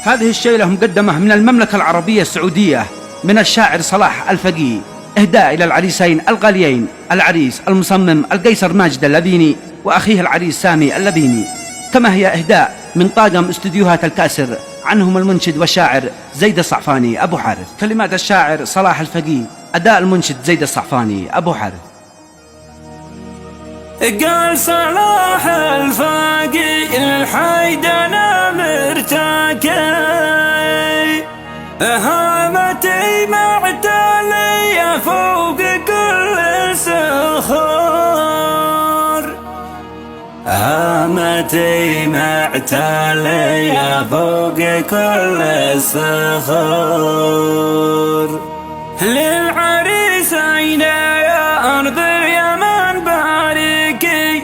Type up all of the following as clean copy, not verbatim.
هذه الشيلة مقدمة من المملكة العربية السعودية من الشاعر صلاح الفقيه، إهداء إلى العريسين الغاليين، العريس المصمم القيصر ماجد اللبيني وأخيه العريس سامي اللبيني. كما هي إهداء من طاقم استديوهات الكاسر، عنهم المنشد والشاعر زيد الصعفاني أبو حارث. كلمات الشاعر صلاح الفقيه، أداء المنشد زيد الصعفاني أبو حارث. قال صلاح الفقيه الحيد انا مرتكي، هامتي معتلية فوق كل صخور، هامتي معتلية فوق كل صخور. للعريسين يا أرض اليمن باركي،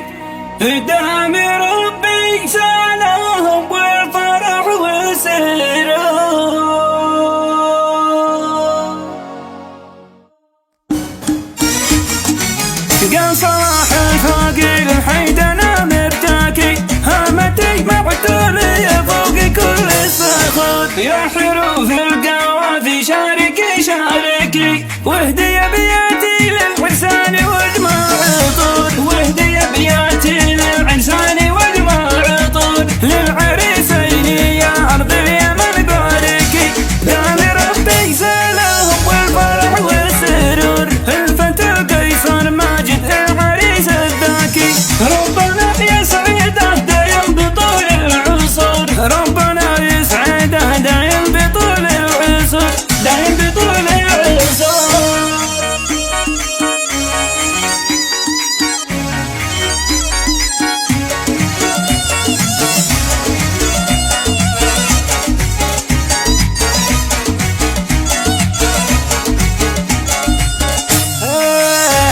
دام ربي سالهم بالفرح والسرور. قال صلاح الفقيه الحيد انا مرتكي، هامتي معتلية فوق كل صخور. يا حروف القوافي شاركي شاركي، واهدي ابياتي للعرسان واجمع عطور، واهدي ابياتي للعرسان واجمع عطور. للعريسين يا ارض اليمن باركي، دام ربي سالهم والفرح والسرور. الفتى القيصر ماجد العريس الذكي، ربنا يسعده دايم بطول العصور، ربنا يسعده دايم بطول العصور، دايم بطول العصور.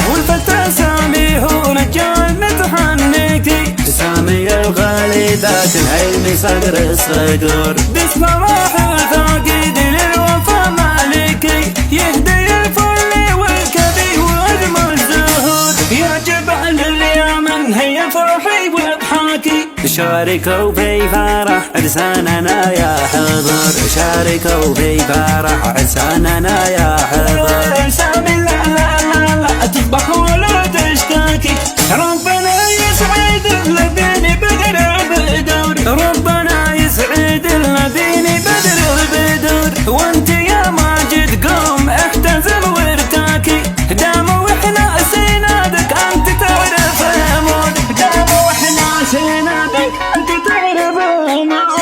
والفتى سامي هو رجال متحنكي، سامي الغالي ذاك العلم صقر الصقور. بصلاح الفقيه للوفا مالكي، يهدي الفل والكبي واجمل الزهور. يا جبل اليمن هيا فرحي واضحاكي، شاركوا في فرح عرساننا يا حضور، شاركوا في فرح عرساننا يا حضور. سامي لا لا لا لا تذبح ولا تشتكي، ربنا يسعد الذين بدر بدور، ربنا يسعد الذين بدر بدور. وانت يا ماجد قوم احتزم وارتاكي، دام واحنا سينادك انت تعرف الموت، دام واحنا سينادك انت تعرف الموت.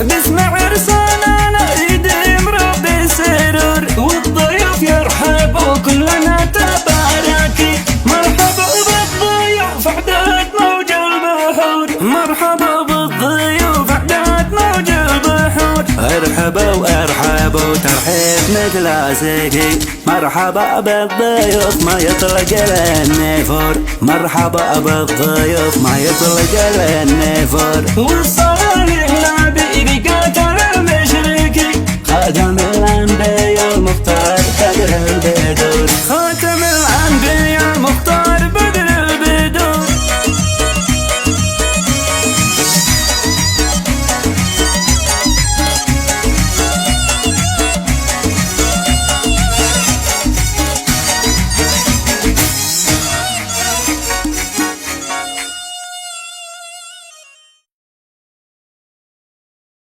باسم عرساننا يديم ربي السرور، والضيوف يرحبوا كلنا تباركي. مرحبا بالضيوف اعداد موج البحور، مرحبا بالضيوف اعداد موج البحور. ارحبوا ارحبوا ترحيب كلاسيكي، مرحبا بالضيوف ما يطلق النفور، مرحبا بالضيوف ما يطلق النفور. والصلاة للنبي قاتل المشركي، خادم الانبياء المختار بدر البدور.